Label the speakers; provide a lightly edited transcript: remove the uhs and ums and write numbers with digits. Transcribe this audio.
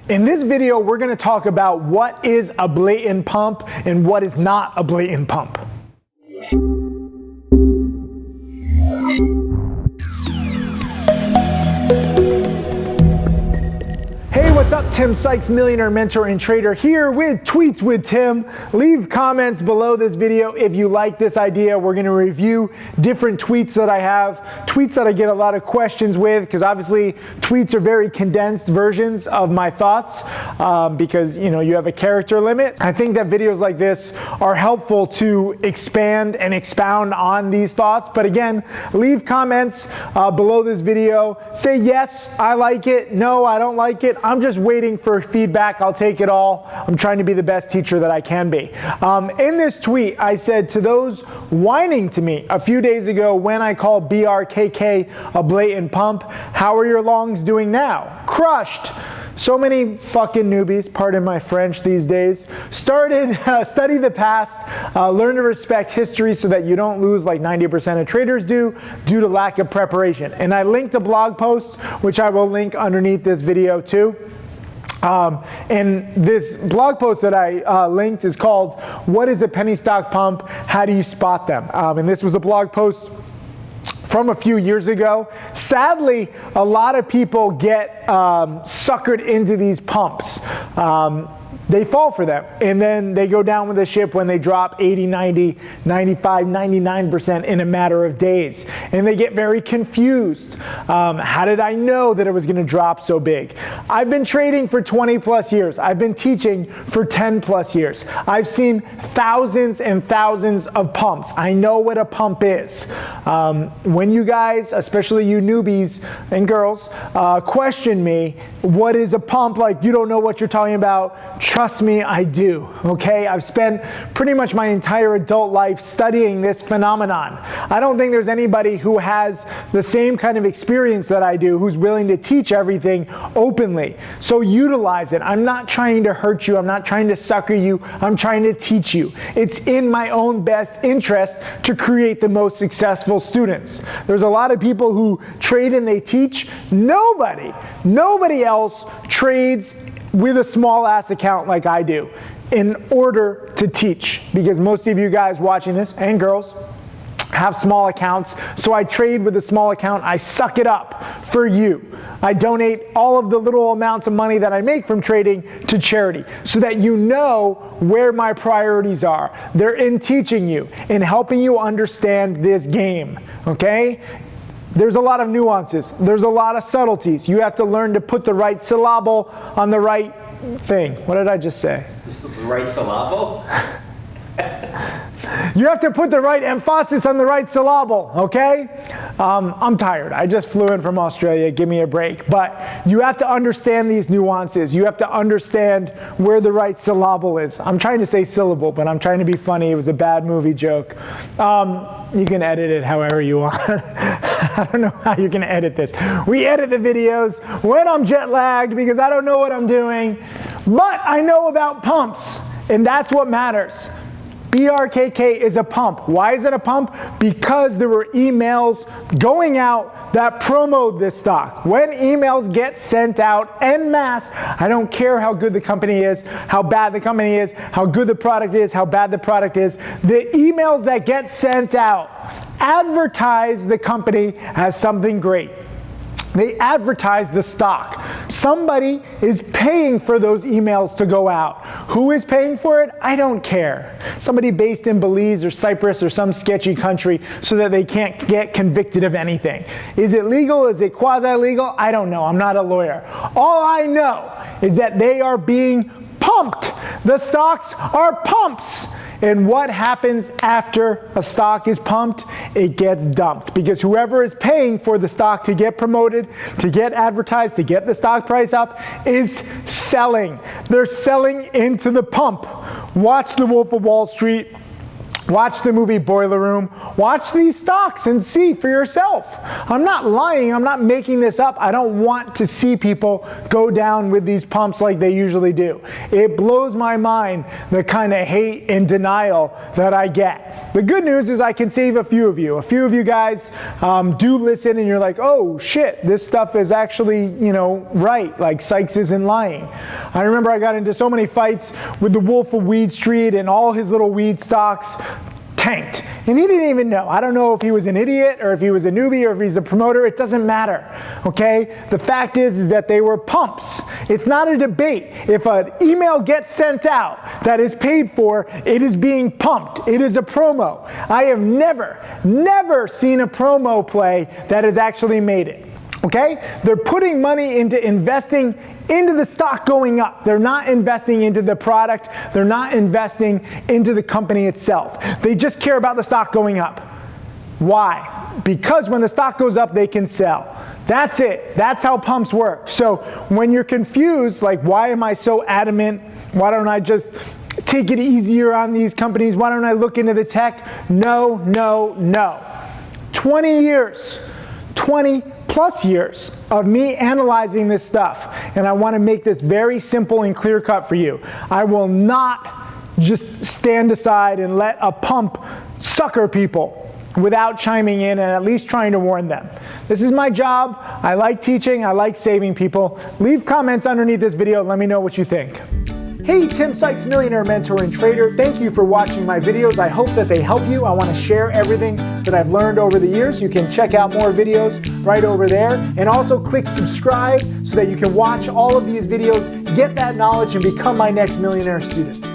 Speaker 1: In this video, we're going to talk about what is a blatant pump and what is not a blatant pump. Hey, what's up? Tim Sykes, millionaire mentor and trader, here with Tweets with Tim. Leave comments below this video if you like this idea. We're going to review different tweets that I have, tweets that I get a lot of questions with, because obviously tweets are very condensed versions of my thoughts because you have a character limit. I think that videos like this are helpful to expand and expound on these thoughts. But again, leave comments below this video. Say yes, I like it. No, I don't like it. I'm just waiting for feedback. I'll take it all. I'm trying to be the best teacher that I can be. In this tweet, I said to those whining to me a few days ago when I called BRKK a blatant pump, how are your longs doing now? Crushed. So many fucking newbies, pardon my French these days, started study the past, learn to respect history so that you don't lose like 90% of traders do due to lack of preparation. And I linked a blog post, which I will link underneath this video too. And this blog post that I linked is called, "What is a penny stock pump? How do you spot them?" And this was a blog post from a few years ago. Sadly, a lot of people get suckered into these pumps. They fall for them, and then they go down with the ship when they drop 80, 90, 95, 99% in a matter of days. And they get very confused. How did I know that it was gonna drop so big? I've been trading for 20 plus years. I've been teaching for 10 plus years. I've seen thousands and thousands of pumps. I know what a pump is. When you guys, especially you newbies and girls, question me, what is a pump? Like, you don't know what you're talking about. Trust me, I do, okay? I've spent pretty much my entire adult life studying this phenomenon. I don't think there's anybody who has the same kind of experience that I do who's willing to teach everything openly. So utilize it. I'm not trying to hurt you. I'm not trying to sucker you. I'm trying to teach you. It's in my own best interest to create the most successful students. There's a lot of people who trade and they teach. Nobody else trades with a small ass account like I do in order to teach, because most of you guys watching this and girls have small accounts. So I trade with a small account. I suck it up for you. I donate all of the little amounts of money that I make from trading to charity so that you know where my priorities are. They're in teaching you, in helping you understand this game, okay? There's a lot of nuances. There's a lot of subtleties. You have to learn to put the right syllable on the right thing. What did I just say?
Speaker 2: Is this the right syllable?
Speaker 1: You have to put the right emphasis on the right syllable, okay? I'm tired. I just flew in from Australia. Give me a break. But you have to understand these nuances. You have to understand where the right syllable is. I'm trying to say syllable, but I'm trying to be funny. It was a bad movie joke. You can edit it however you want. I don't know how you're going to edit this. We edit the videos when I'm jet lagged because I don't know what I'm doing. But I know about pumps, and that's what matters. BRKK is a pump. Why is it a pump? Because there were emails going out that promote this stock. When emails get sent out en masse, I don't care how good the company is, how bad the company is, how good the product is, how bad the product is. The emails that get sent out advertise the company as something great. They advertise the stock. Somebody is paying for those emails to go out. Who is paying for it? I don't care. Somebody based in Belize or Cyprus or some sketchy country so that they can't get convicted of anything. Is it legal? Is it quasi-legal? I don't know. I'm not a lawyer. All I know is that they are being pumped. The stocks are pumps. And what happens after a stock is pumped? It gets dumped, because whoever is paying for the stock to get promoted, to get advertised, to get the stock price up is selling. They're selling into the pump. Watch The Wolf of Wall Street. Watch the movie Boiler Room. Watch these stocks and see for yourself. I'm not lying. I'm not making this up. I don't want to see people go down with these pumps like they usually do. It blows my mind, the kind of hate and denial that I get. The good news is I can save a few of you. A few of you guys do listen and you're like, oh shit, this stuff is actually, right. Like Sykes isn't lying. I remember I got into so many fights with the Wolf of Weed Street and all his little weed stocks tanked. And he didn't even know. I don't know if he was an idiot or if he was a newbie or if he's a promoter. It doesn't matter. Okay? The fact is that they were pumps. It's not a debate. If an email gets sent out that is paid for, it is being pumped. It is a promo. I have never seen a promo play that has actually made it. Okay? They're putting money into investing into the stock going up. They're not investing into the product. They're not investing into the company itself. They just care about the stock going up. Why? Because when the stock goes up, they can sell. That's it. That's how pumps work. So when you're confused, like, why am I so adamant? Why don't I just take it easier on these companies? Why don't I look into the tech? No. 20 years, 20 plus years of me analyzing this stuff, and I want to make this very simple and clear cut for you. I will not just stand aside and let a pump sucker people without chiming in and at least trying to warn them. This is my job. I like teaching. I like saving people. Leave comments underneath this video and let me know what you think. Hey, Tim Sykes, millionaire mentor and trader. Thank you for watching my videos. I hope that they help you. I want to share everything that I've learned over the years. You can check out more videos right over there. And also click subscribe so that you can watch all of these videos, get that knowledge, and become my next millionaire student.